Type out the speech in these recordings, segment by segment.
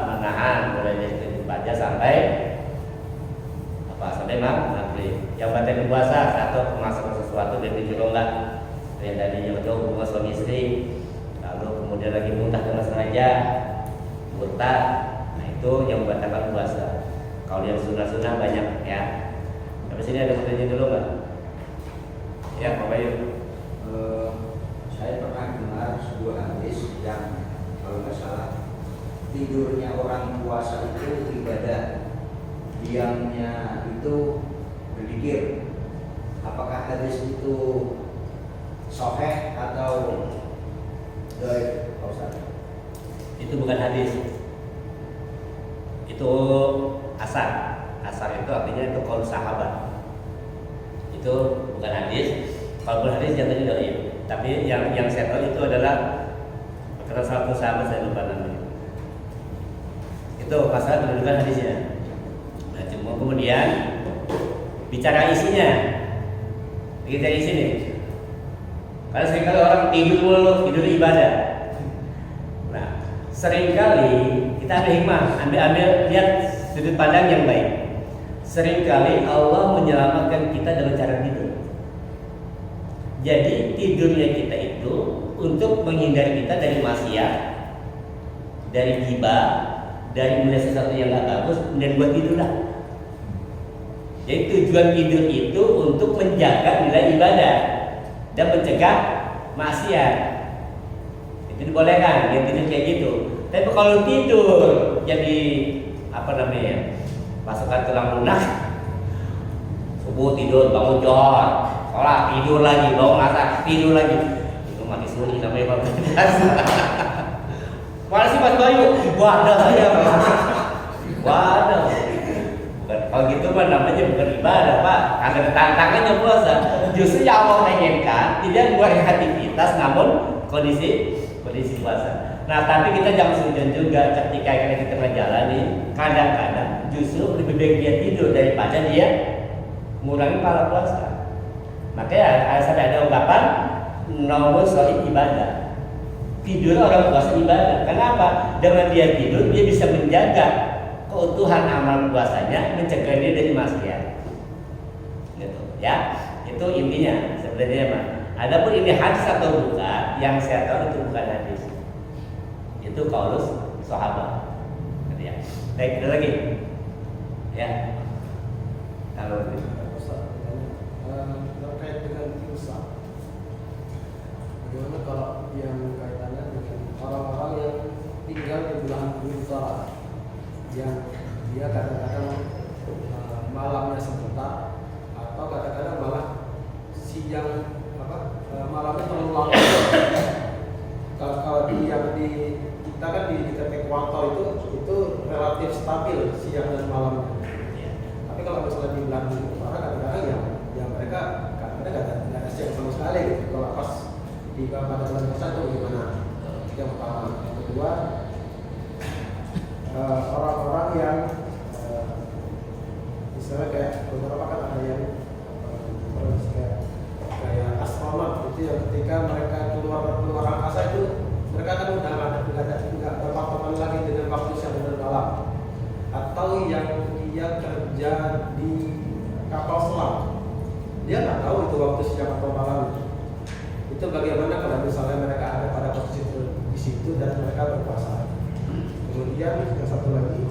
menahan mulai dari tujuh pagi sampai sampai maghrib. Yang batal puasa satu memasukkan sesuatu dari tujuh rongga yang tadi jauh hubungan suami istri, lalu kemudian lagi muntah dengan sengaja, murtad, nah itu yang membatalkan puasa. Kalau yang sunnah-sunnah banyak ya. Habis ini ada pertanyaan dulu nggak? Ya, Pak Bayu. Saya pernah dengar sebuah hadis yang kalau nggak salah tidurnya orang puasa itu ibadah, diamnya itu berzikir. Apakah hadis itu sahih atau dhaif, Pak Ustaz? Itu bukan hadis. Itu asar. Asar itu artinya itu qaul sahabat. Itu bukan hadis. Kalau hadis jatuhnya dhaif. Tapi yang saya tahu itu adalah kata salah satu sahabat, saya lupa namanya. Itu masalah kedudukan hadisnya. Nah, cuma kemudian bicara isinya. Kita isi nih. Karena seringkali orang tidur ibadah. Nah, seringkali kita ambil hikmah, ambil lihat sudut pandang yang baik. Seringkali Allah menyelamatkan kita dengan cara tidur. Jadi tidurnya kita itu untuk menghindari kita dari maksiat, dari ghibah, dari melihat sesuatu yang nggak bagus, dan buat tidur lah. Jadi tujuan tidur itu untuk menjaga nilai ibadah dan mencegah maksiat. Itu dibolehkan, yang tidur kayak gitu. Tapi kalau tidur jadi pasukan tulang lunak, subuh tidur, bangun johor, sholat, tidur lagi, bangun asar, tidur lagi. Itu mati suri namanya Pak. Mana sih Mas Bayu? Wadah saya. Wadah. Bukan, kalau gitu mah namanya bukan ibadah Pak. Karena tantangannya puasa. Justru yang Allah inginkan tidak mengurangi aktivitas, namun kondisi puasa. Nah, tapi kita jangan sujud juga ketika kita menjalani. Kadang-kadang justru lebih baik dia tidur daripada dia mengurangi pahala puasa. Makanya ada ungkapan nomor soal ibadah. Tidur orang puasa ibadah. Kenapa? Dengan dia tidur dia bisa menjaga keutuhan amal puasanya, mencegah dia dari maksiat. Gitu, ya. Itu intinya sebenarnya mah. Adapun ini hadis atau bukan, yang saya tahu itu bukan hadis. Itu qaulus sahabat. Gitu ya. Baik, ada lagi. Ya. Kalau terkait dengan imsak, bagaimana kalau yang kaitannya dengan orang-orang yang tinggal di belahan bumi utara, yang dia kadang-kadang malamnya sebentar atau kadang-kadang malah siang malamnya terlalu lama. Kalau yang di kita kan di dekat ekuator itu relatif stabil siang dan malamnya. Tapi kalau misalnya di belahan bumi utara kadang-kadang ya mereka kadang-kadang nggak ada siang sama sekali gitu. Kalau pas di pada bulan puasa itu bagaimana? Yang pertama, yang kedua orang-orang yang misalnya kayak beberapa kan ada yang kayak astronot itu yang ketika mereka keluar angkasa itu mereka kan udah nggak berpatokan lagi dengan waktu siang dan malam, atau yang dia kerja di kapal selam dia nggak tahu itu waktu siang atau malam. Itu bagaimana kalau misalnya mereka ada pada posisi di situ dan mereka berpuasa. Kemudian yang satu lagi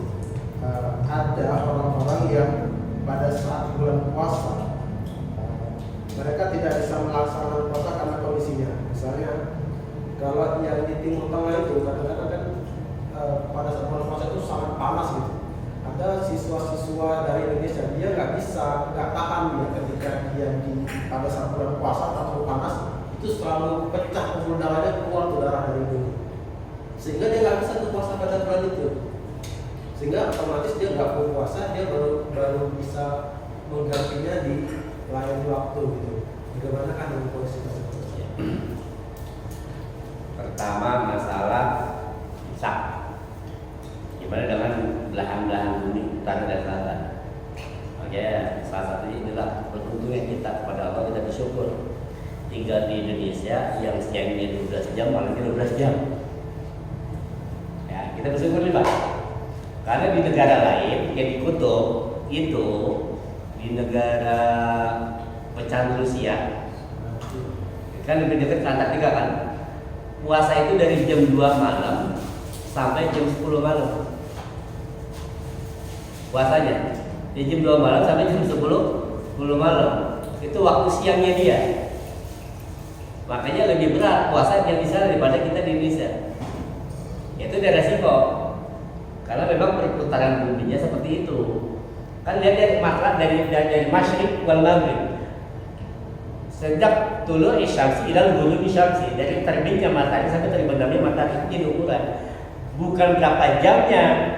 ada orang-orang yang pada saat bulan puasa mereka tidak bisa melaksanakan puasa karena kondisinya. Misalnya kalau yang di Timur Tengah itu kadang-kadang kan pada saat bulan puasa itu sangat panas gitu. Ada siswa-siswa dari Indonesia dia nggak tahan ya ketika dia pada saat bulan puasa terlalu panas itu selalu pecah pembuluh darahnya, keluar tuh darah dari hidung, sehingga dia nggak bisa berpuasa pada bulan itu, sehingga otomatis dia nggak berpuasa, dia baru bisa menggantinya di lain waktu gitu. Bagaimana kan dengan kondisi tersebut? Pertama masalah imsak. Gimana dengan belahan-belahan bumi utara dan selatan? Oke, salah satunya inilah beruntungnya kita kepada Allah, kita bersyukur tinggal di Indonesia yang siangnya 12 jam, malamnya 12 jam. Ya, kita bersyukur nih Pak. Karena di negara lain yang dikutuk itu di negara pecahan Rusia kan lebih dekat ke Antartika kan, puasa itu dari jam 2 malam sampai jam 10 malam puasanya, dari jam 2 malam sampai jam 10 malam itu waktu siangnya dia. Makanya lebih berat puasa yang di sana daripada kita di Indonesia. Itu ada resiko karena memang perputaran buminya seperti itu. Kan lihat makna dari masyriq wal maghrib. Sejak tulu isyamsi ila ghurub isyamsi, dari terbitnya matahari sampai terbenamnya matahari itu ukuran. Bukan berapa jamnya.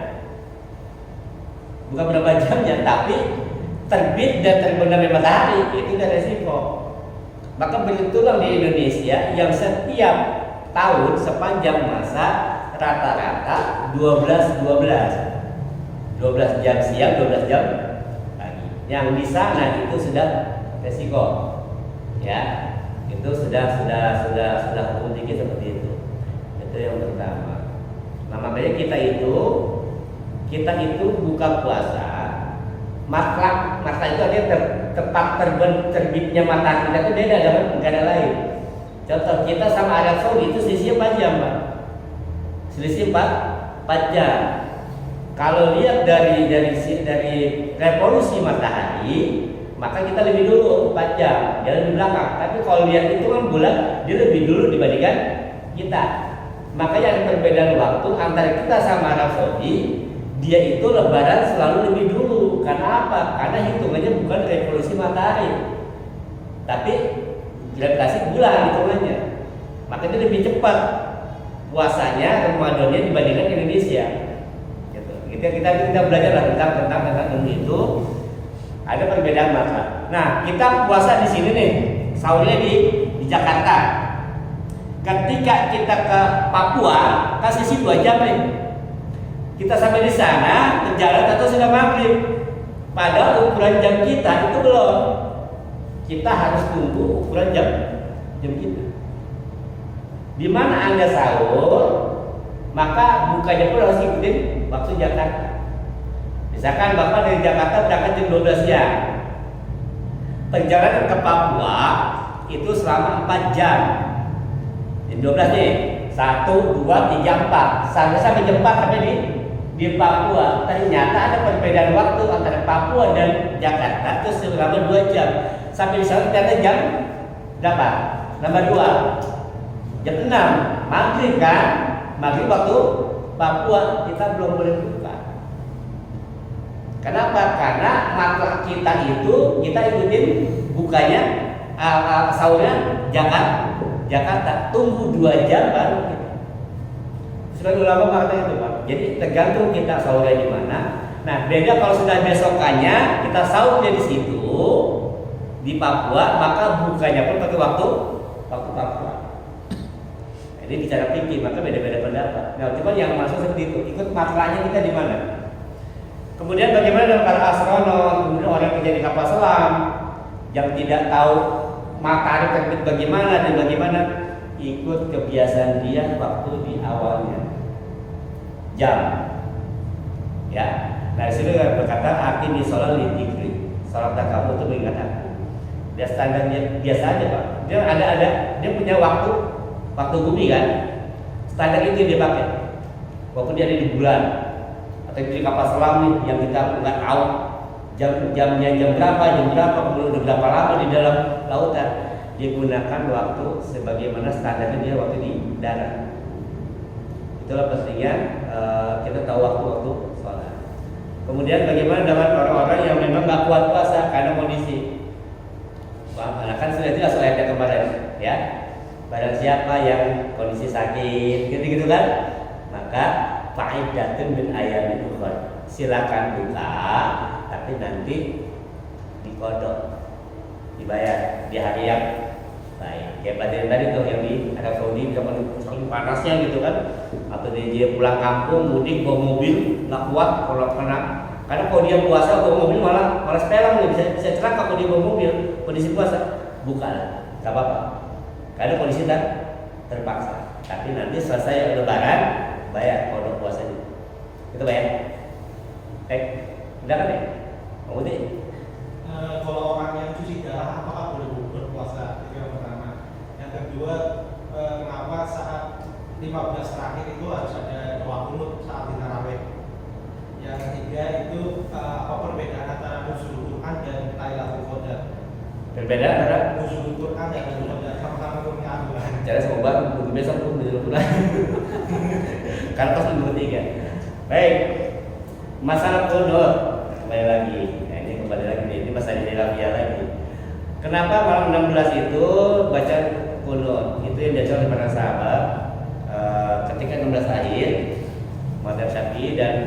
Bukan berapa jamnya, tapi terbit dan terbenamnya matahari itu ada resiko. Maka begitulah di Indonesia yang setiap tahun sepanjang masa rata-rata 12 jam siang, 12 jam pagi. Yang di sana itu sudah resiko. Ya, itu sudah hukum tinggi seperti itu. Itu yang pertama. Nah, makanya kita itu buka puasa. Masa itu artinya tempat terbitnya matahari kita itu beda dengan negara lain. Contoh kita sama Arab Saudi itu selisih 4 jam, Pak. Selisih 4 jam. Kalau lihat dari revolusi matahari, maka kita lebih dulu 4 jam, dia lebih belakang. Tapi kalau lihat itu kan bulan, dia lebih dulu dibandingkan kita. Makanya ada perbedaan waktu antara kita sama Arab Saudi. Dia itu lebaran selalu lebih dulu. Karena apa? Karena hitungannya bukan revolusi matahari, tapi gravitasi bulan hitungannya. Makanya lebih cepat puasanya Ramadannya dibandingkan Indonesia. Gitu. Kita belajar tentang itu. Ada perbedaan masa. Nah, kita puasa di sini nih, sahurnya di Jakarta. Ketika kita ke Papua, kasih sih 2 jam nih. Kita sampai di sana, berjalan atau sudah maghrib. Padahal ukuran jam kita itu belum. Kita harus tunggu ukuran jam kita. Di mana Anda sahur, maka bukanya pun harus ikutin waktu Jakarta. Misalkan Bapak dari Jakarta berangkat jam 12 siang. Perjalanan ke Papua itu selama 4 jam. Jam 12 nih. 1, 2, 3, 4. Sampai jam 4 sampai di Papua. Ternyata ada perbedaan waktu antara Papua dan Jakarta itu selama 2 jam. Sampai di sana ternyata jam berapa? Nomor 2. Jam 6. Maghrib kan? Maghrib waktu Papua kita belum boleh buka. Kenapa? Karena makhluk kita itu kita ikutin bukanya sahurnya Jakarta. Tunggu 2 jam baru kita. Sebagai ulama mengatakan itu, Pak. Jadi tergantung kita sahurnya di mana. Nah, beda kalau sudah besokannya kita sahurnya di situ di Papua, maka bukanya pun pakai waktu Papua. Ini bicara fikih, maka beda-beda pendapat. Nah, cuma yang masuk seperti itu, ikut masalahnya kita di mana. Kemudian bagaimana dengan para astronom, kemudian orang yang kerja di kapal selam yang tidak tahu matahari terbit bagaimana dan bagaimana, ikut kebiasaan dia waktu di awalnya jam. Ya, nah sini berkata akhir di sholat lidikri, sholat kamu untuk mengingat aku. Dia standarnya biasa aja, Pak. Dia dia punya waktu bumi kan. Standar itu yang dia pakai. Walaupun dia ada di bulan atau di kapal selam nih yang kita nggak tahu jamnya jam berapa, kemudian udah berapa lama di dalam lautan, dia gunakan waktu sebagaimana standarnya dia waktu di darat. Itulah pentingnya kita tahu waktu sholat. Kemudian bagaimana dengan orang-orang yang memang nggak kuat puasa karena kondisi. Nah, kan sudah jelas ayatnya kemarin, ya. Barang siapa yang kondisi sakit, gitu kan, maka fa'iddatun min ayamin ukhra. Silakan buka, tapi nanti dikodok, dibayar di hari yang baik. Kayak pelajaran tadi tuh yang di Arab Saudi saking panasnya gitu kan, atau dia pulang kampung mudik bawa mobil nggak kuat kalau karena kalau dia puasa bawa mobil malah sepelang nih, bisa celaka kalau dia bawa mobil kondisi puasa. Buka lah, nggak apa-apa. Karena kondisi terpaksa. Tapi nanti selesai lebaran bayar kodok puasanya. Itu bayar. Udah kan ya? Mau deh. Kalau orang yang cuci darah apakah boleh berpuasa? Itu yang pertama. Yang kedua, kenapa saat 15 terakhir itu harus ada doa kunut saat di tarawih? Yang ketiga itu apa perbedaan antara nuzul Quran dan Lailatul Qadar? Berbeda antara Nuzul Quran dan Lailatul Qadar sama-sama turunnya Al-Quran. cara semoga minggu besok pun di rumah. Karena pas minggu ketiga. Baik, masalah kunut kembali lagi. Nah, ini kembali lagi ini masalah dilafiyah lagi. Kenapa malam 16 itu baca kunut? Itu yang diajar oleh para sahabat ketika 16 akhir Madzhab Syafi'i dan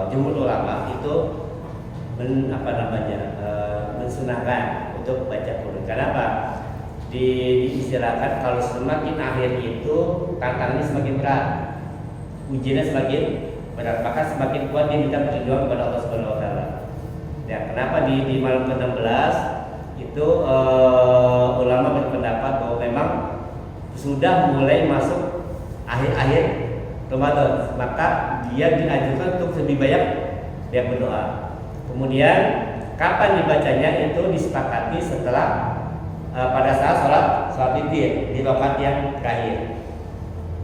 jumhur ulama itu mensunahkan untuk baca kunut. Kenapa? Diistilahkan kalau semakin akhir itu tantangannya semakin berat, ujiannya semakin berat, maka semakin kuat dia minta perlindungan kepada Allah Subhanahu Wa Taala. Ya, kenapa di malam ke-16 itu ulama berpendapat bahwa memang sudah mulai masuk akhir-akhir Ramadan, maka dia dianjurkan untuk lebih banyak dia berdoa. Kemudian kapan dibacanya itu disepakati setelah pada saat sholat witir di rakaat yang terakhir.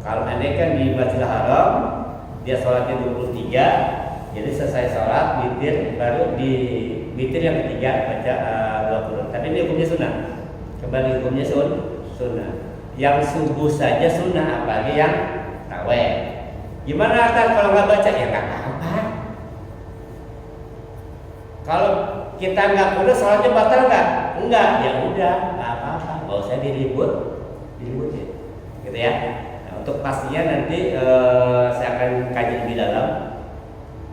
Kalau andai kan di Masjidil Haram dia sholatnya 23, jadi selesai sholat witir baru di witir yang ketiga baca 20. Tapi ini hukumnya sunnah. Kembali hukumnya sunnah. Yang subuh saja sunnah, apalagi yang tarawih. Gimana kalau nggak baca ya nggak apa-apa. Kalau kita nggak kunut sholatnya batal nggak? Enggak, ya udah nggak apa-apa. Nggak usah diributin, gitu ya. Nah, untuk pastinya nanti saya akan kaji lebih dalam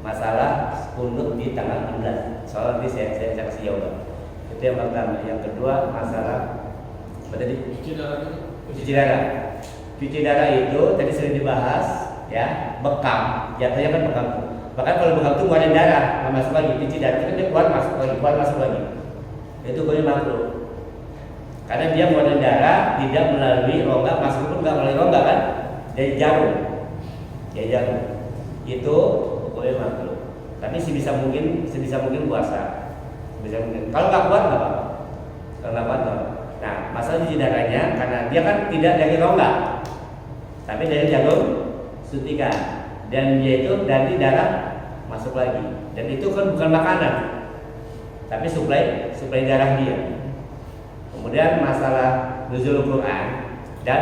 masalah kunut di tanggal 16. Soal nanti saya kasih jawaban. Itu yang pertama. Yang kedua masalah apa tadi? Cuci darah. Cuci darah itu tadi sudah dibahas, ya. Bekam, jatuhnya kan bekam. Bahkan kalau bekam itu ngeluarin darah, nggak masuk lagi. Cuci darah itu kan dia keluar masuk lagi. Itu boleh makruh. Karena dia ngeluarin darah tidak melalui rongga, masuk pun nggak melalui rongga kan? Dari jarum. Itu boleh makruh. Tapi sebisa mungkin puasa. Sebisa mungkin. Kalau nggak kuat nggak apa-apa. Kalau nggak kuat nggak apa-apa. Nah, masalah cuci darahnya karena dia kan tidak dari rongga, tapi dari jarum suntikan, dan dia itu dari darah masuk lagi. Dan itu kan bukan makanan, tapi suplai darah dia. Kemudian masalah nuzul Quran dan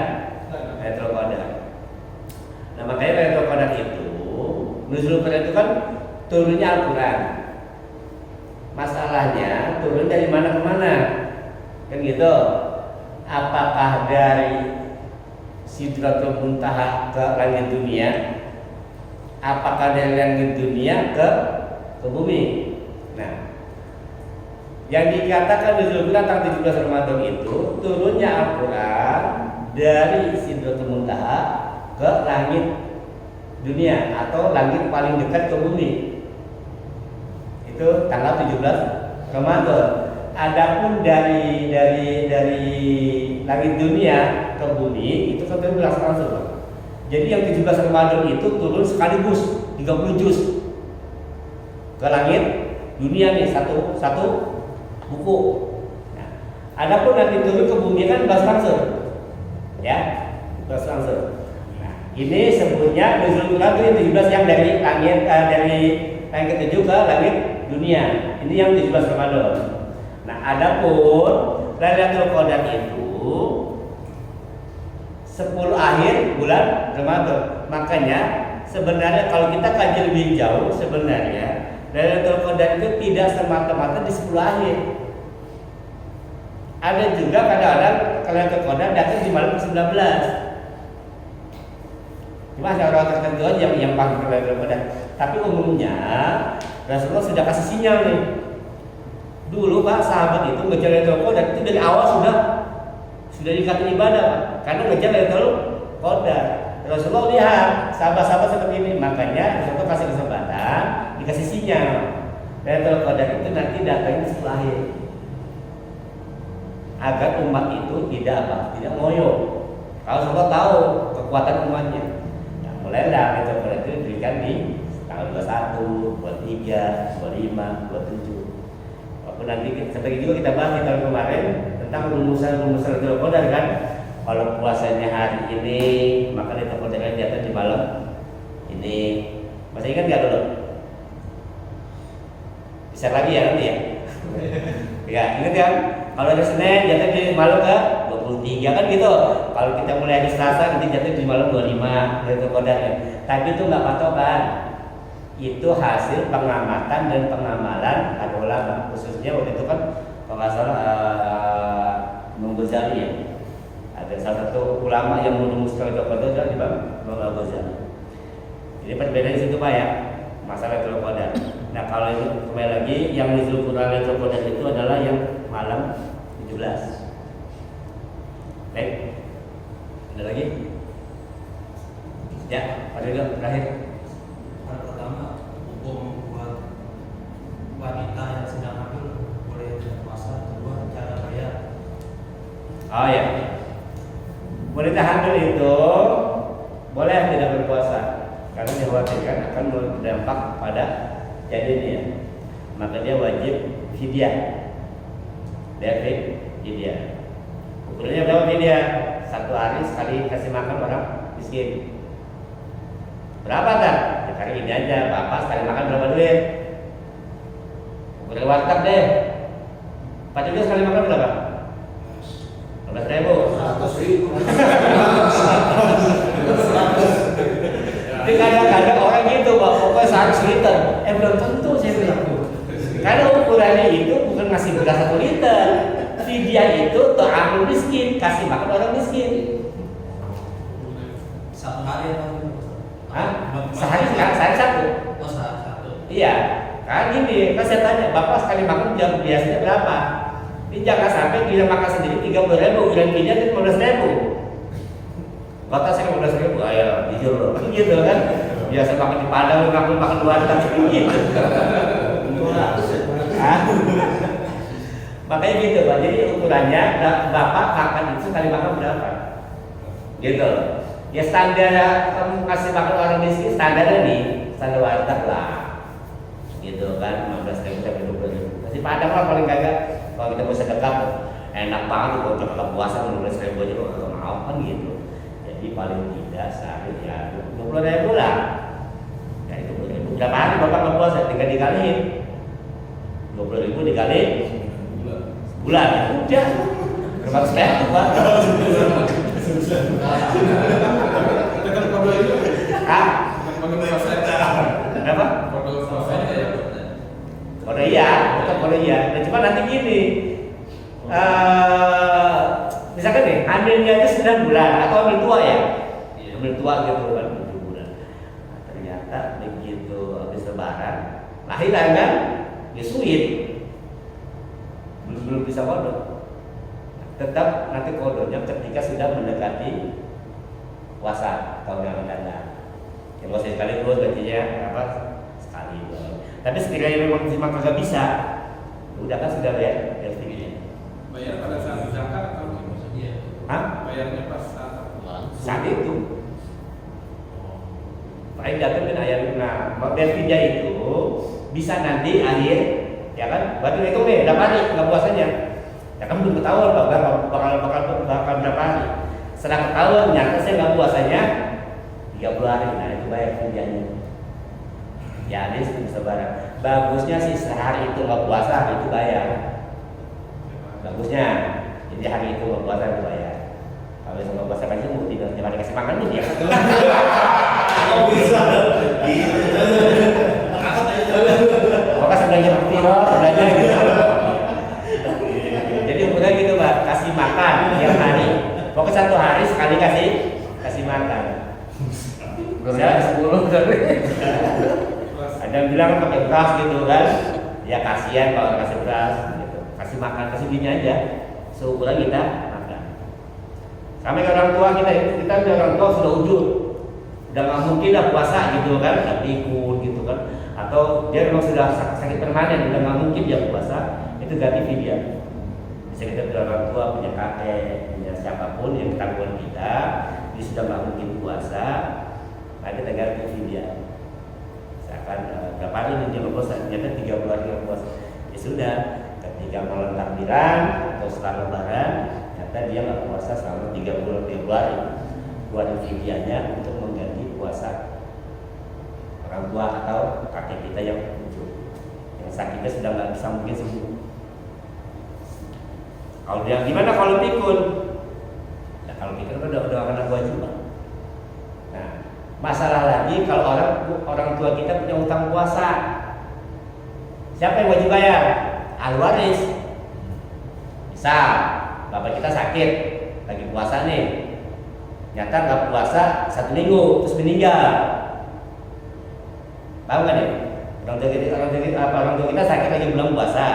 Lailatul Qadar. Nah, makanya Lailatul Qadar itu nuzul Quran itu kan turunnya Al-Quran. Masalahnya turun dari mana ke mana? Kan gitu. Apakah dari Sidratul Muntaha ke langit dunia? Apakah dari langit dunia ke bumi? Nah, yang dikatakan nuzul Quran tanggal 17 Ramadan itu turunnya Al-Quran dari Sidratul Muntaha ke langit dunia atau langit paling dekat ke bumi. Itu tanggal 17 Ramadan. Adapun dari langit dunia ke bumi itu kan langsung. Jadi yang 17 Ramadan itu turun sekaligus 30 juz ke langit dunia nih satu buku. Nah, adapun nanti turun ke bumi kan langsung, ya, langsung. Nah, ini sebutnya nuzul Quran itu 17 yang dari langit ke-7 ke langit dunia. Ini yang 17 Ramadan. Nah, adapun Lailatul Qadar itu 10 akhir bulan Ramadan. Makanya sebenarnya kalau kita kaji lebih jauh, sebenarnya Lailatul Qadar itu tidak semata-mata di 10 akhir. Ada juga kadang-kadang Lailatul Qadar datang di malam ke-19. Cuma ada orang tertentu aja yang paham Lailatul Qadar. Tapi umumnya Rasulullah sudah kasih sinyal nih. Dulu Pak, sahabat itu ngejar Lailatul Qadar itu dari awal sudah dikatakan ibadah Pak. Karena ngejar Lailatul Qadar. Rasulullah lihat sahabat-sahabat seperti ini, makanya Rasulullah kasih kesempatan, dikasih sinyal. Lailatul Qadar itu nanti datangnya di 10 akhir. Agar umat itu tidak ngoyo. Kalau Rasulullah tahu kekuatan umatnya. Nah, mulailah itu diberikan di tanggal 21, 23, 25, 27. Walaupun nanti seperti juga kita bahas di tahun kemarin tentang rumusan Lailatul Qadar kan. Kalau puasanya hari ini, maka Lailatul Qadar jatuh di malam ini. Masih ingat nggak dulu? Bisa lagi ya nanti ya? Ya, ingat kan? Kalau hari Senin jatuh di malam ke 23 kan gitu. Kalau kita mulai hari Selasa nanti jatuh di malam 25 Lailatul Qadar ya. Tapi itu nggak patokan. Itu hasil pengamatan dan pengamalan para ulama, khususnya waktu itu kan kalau nggak salah Imam Ghazali ya. Ada salah satu ulama yang merumuskan Lailatul Qadar adalah Imam Ghazali. Jadi perbedaan di situ Pak ya, masalah Lailatul Qadar. Nah kalau itu kembali lagi yang disebut Lailatul Qadar itu adalah yang malam 17. Baik, ada lagi? Ya, ada juga terakhir. Yang pertama, hukum buat wanita yang sedang hamil boleh berpuasa. Kedua, cara bayar. Oh ya, wanita hamil itu boleh tidak berpuasa karena dikhawatirkan akan berdampak pada janinnya, maka dia wajib fidyah. Fidyah. Ukurannya berapa fidyah? 1 hari sekali kasih makan orang miskin. Berapa kan? Ya kali ini aja, bapak sekali makan berapa duit? Ukuran warteg deh. Pak Cucu sekali makan berapa? 15.000. 100.000. Jadi kadang-kadang orang gitu, Pak, pokoknya 100 liter. Belum tentu saya bilang. Karena ukurannya itu bukan ngasih beras 1 liter. Fidyah itu ta'amul miskin, kasih makan orang miskin. Satu hari atau Hah? Sehari satu. Oh, sehari satu. Iya. Kan gini, kan saya tanya, Bapak sekali makan jam biasanya berapa? Ini jangan sampai dia makan sendiri 30.000, udah dia 15.000. Kata saya 15.000, ayo jujur loh, gitu kan? Biasa makan di Padang, makan di warteg gitu. Makanya gitu Pak, jadi ukurannya Bapak makan itu sekali makan berapa? Gitu. Ya standar kamu kasih makan orang miskin standarnya nih, standar warteg lah. Gitu kan, 15.000 sampai 20.000. Masih Padang lah paling kagak. Kalau kita bisa dekat, enak banget kalau kita puasa 15.000 aja lo nggak mau kan gitu. Jadi paling tidak sehari ya 20.000 lah. Ya 20.000. Berapa hari Bapak nggak puasa? Tinggal dikaliin. 20.000 dikali bulan ya udah berapa step Pak? Kenapa? Kode iya, tetap kode iya. Nah, cuma nanti gini, misalkan nih hamilnya itu 9 bulan atau hamil tua ya, hamil tua gitu kan 7 bulan. Nah, ternyata begitu habis lebaran lahir kan, dia suit, belum bisa kode. Tetap nanti kodenya ketika sudah mendekati puasa tahun yang akan datang. Yang puasa sekali terus gajinya apa sekali. Tapi sekiranya memang kagak bisa, udah kan sudah bayar sedikitnya. Bayar pada saat zakat atau gimana? Hah? Bayarnya pas saat itu. Baik datang dan ayat. Nah, model fidyah itu bisa nanti akhir, ya kan? Berarti itu nih, berapa hari nggak puasanya? Ya kan belum ketahuan bakal berapa hari. Setelah ketahuan nyata saya nggak puasanya 30 hari, nah itu bayar fidyahnya. Ya ini bisa barang. Bagusnya sih sehari itu nggak puasa, hari itu bayar. Bagusnya, jadi hari itu nggak puasa itu bayar. Kalau nggak puasa kan itu mau tidak tiap hari kasih makan nih ya. Oh bisa. Maka sebenarnya sebenarnya gitu. Jadi udah gitu Pak, kasih makan tiap hari. Pokoknya 1 hari sekali kasih makan. Saya 10 dari. Ada yang bilang pakai beras gitu kan, ya kasihan kalau kasih beras gitu. Kasih makan, kasih gini aja, seukuran kita makan. Sampai ke orang tua kita orang tua sudah ujung, udah nggak mungkin dah puasa gitu kan, udah pikun gitu kan, atau dia memang sudah sakit permanen, udah nggak mungkin dia puasa, itu ganti fidyah. Bisa kita punya orang tua, punya kakek, punya siapapun yang tanggungan kita, dia sudah nggak mungkin puasa. Nah kita misalkan berapa hari ini dia nggak puasa, ternyata 3 bulan nggak puasa, ya sudah, ketika malam takbiran atau setelah lebaran, ternyata dia nggak puasa selama 3 bulan Februari, buat fidyahnya untuk mengganti puasa orang tua atau kakek kita yang sakitnya sudah nggak bisa mungkin sembuh. Kalau dia gimana kalau pikun? Nah, kalau pikun udah kena kewajiban. Nah, masalah lagi kalau orang tua kita punya utang puasa, siapa yang wajib bayar? Ahli waris. Misal bapak kita sakit, lagi puasa nih, nyata nggak puasa 1 minggu terus meninggal, paham nggak nih? Orang tua kita sakit lagi belum puasa,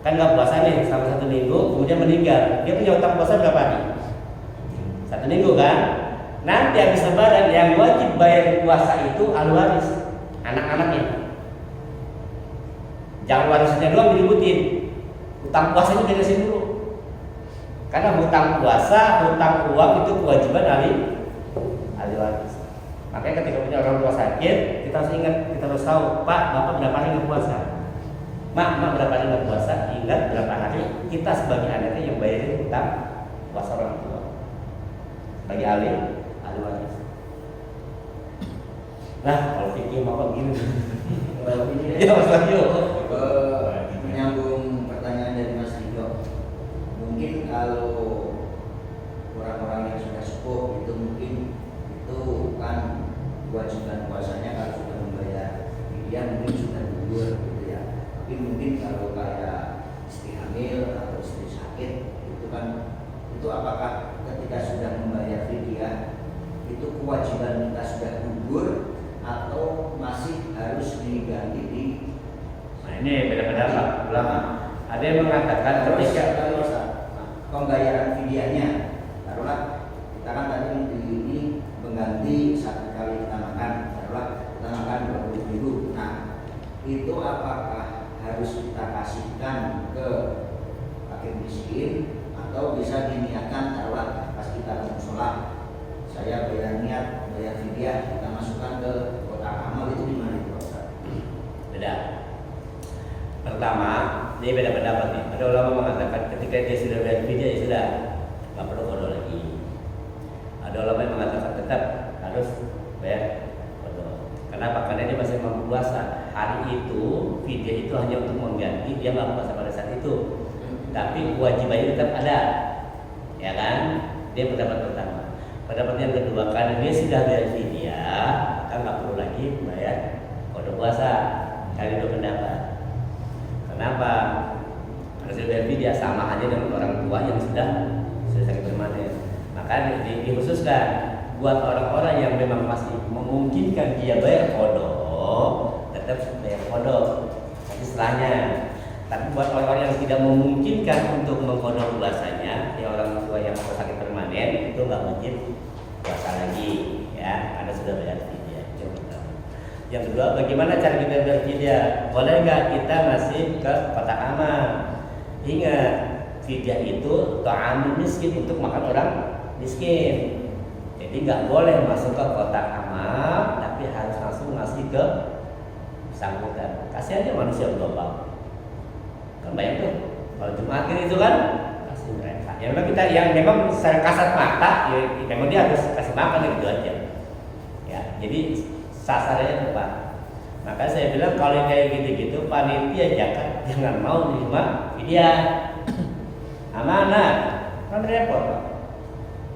kan nggak puasa nih selama 1 minggu, kemudian meninggal. Dia punya utang puasa berapa hari? 1 minggu kan? Nanti habis lebaran yang wajib bayar puasa itu ahli waris, anak-anaknya. Jangan warisnya doang diributin, utang puasanya beresin dulu. Karena hutang puasa, hutang uang itu kewajiban ahli waris. Makanya ketika punya orang tua sakit, kita harus ingat, kita harus tahu, Pak, Bapak berapa hari nggak puasa? Mak berapa hari nggak puasa? Ingat berapa hari kita sebagai anaknya yang bayarin hutang puasa orang tua. Bagi ahli waris. Nah, kalau pikir Bapak gini, ya Mas Wahyu. Menyambung pertanyaan dari Mas Ridho, mungkin kalau orang-orang yang sudah sepuh itu mungkin itu kan kewajiban puasanya kalau sudah membayar fidyah mungkin sudah gugur gitu ya. Tapi mungkin kalau kayak istri hamil atau istri sakit itu kan, itu apakah ketika sudah membayar fidyah itu kewajiban kita sudah gugur atau masih harus diganti di? Nah, ini beda-beda Pak ulama. Ada yang mengatakan ketika pembayaran fidyahnya, taruhlah kita kan tadi ini mengganti 1 kali kita makan, taruhlah kita makan 20.000. Nah, itu apakah harus kita kasihkan ke fakir miskin atau bisa diniatkan, taruhlah pas kita ke mushola saya bayar fidyah, kita masukkan ke kotak amal, itu di mana itu Ustaz? beda. Pertama, ini beda pendapat nih. Ada ulama mengatakan ketika dia sudah bayar fidyah ya sudah, nggak perlu qada lagi. Ada ulama yang mengatakan tetap harus bayar qada. Kenapa? Karena dia masih mampu puasa. Hari itu fidyah itu hanya untuk mengganti dia nggak puasa pada saat itu. Tapi kewajibannya tetap ada, ya kan? Dia pendapat pertama. Pendapat yang kedua, karena dia sudah bayar fidyah, maka nggak perlu lagi bayar qada puasa. Kali itu pendapat. Kenapa? Karena sudah bayar fidyah sama aja dengan orang tua yang sudah sakit permanen. Maka dikhususkan buat orang-orang yang memang masih memungkinkan dia bayar qada, tetap bayar qada. Tapi setelahnya. Tapi buat orang-orang yang tidak memungkinkan untuk mengqada puasanya, ya orang tua yang sakit permanen itu nggak wajib puasa lagi, ya, karena sudah bayar fidyah. Yang kedua, bagaimana cara kita bayar fidyah? Boleh nggak kita ngasih ke kotak amal? Ingat, fidyah itu ta'amul miskin, untuk makan orang miskin. Jadi nggak boleh masuk ke kotak amal, tapi harus langsung ngasih ke bersangkutan. Kasih aja manusia global. Kan banyak tuh, kalau Jumatin itu kan kasih mereka. Yang memang kita yang memang secara kasat mata, ya memang dia harus kasih makan gitu aja. Ya, jadi sasarannya tepat. Maka saya bilang kalau kayak gitu-gitu panitia jangan mau nerima fidyah. Amanah, kan repot.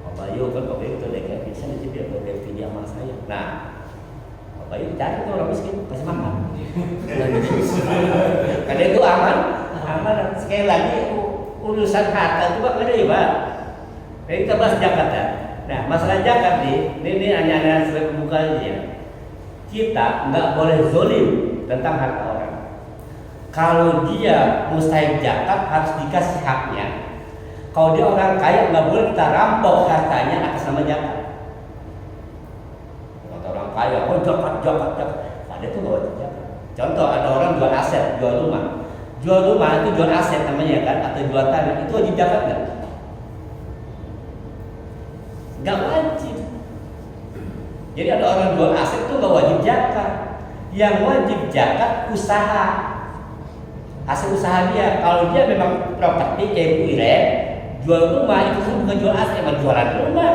Pak Bayu kan Pak Bayu itu deh bisa nanti dia bayar fidyah sama saya. Nah, Pak Bayu cari tuh orang miskin kasih makan. Karena itu aman. Sekali lagi urusan harta itu Pak ada ya Pak. Jadi kita bahas zakat ya. Nah masalah zakat ini hanya sebagai pembuka aja. Kita nggak boleh zolim tentang harta orang. Kalau dia mustahik zakat harus dikasih haknya. Kalau dia orang kaya nggak boleh kita rampok hartanya atas nama zakat. Kata orang kaya, oh zakat. Padahal itu nggak wajib zakat. Contoh ada orang jual aset, jual rumah. Jual rumah itu jual aset namanya kan, atau jual tanah, itu wajib zakat nggak? Nggak wajib. Jadi ada orang jual aset itu nggak wajib zakat. Yang wajib zakat usaha, hasil usaha dia. Kalau dia memang properti kayak Bu Iren, jual rumah itu kan bukan jual aset, emang jualan rumah.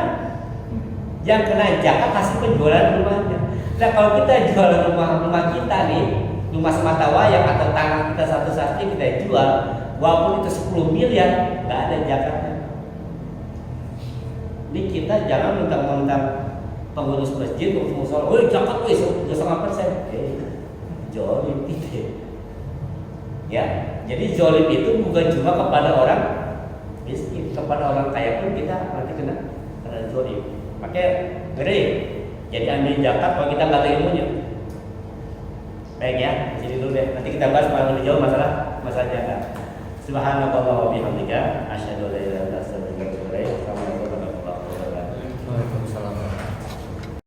Yang kena zakat hasil penjualan rumahnya. Nah kalau kita jual rumah kita nih, rumah semata wayang atau tanah kita satu-satu kita jual, walaupun itu 10 miliar, nggak ada zakatnya. Ini kita jangan mentang-mentang pengurus masjid, pengurus musola, woi zakat woi 2,5%, jolim itu. Ya, jadi jolim itu bukan cuma kepada orang miskin, kepada orang kaya pun kita nanti kena jolim. Makanya ngeri, jadi ambil zakat kalau kita nggak tahu ilmunya. Baik ya, jadi dulu deh. Nanti kita bahas lebih jauh masalah zakat. Subhanallah wa bihamdika, asyhadu an la ilaha illa anta, astaghfiruka wa atubu ilaik.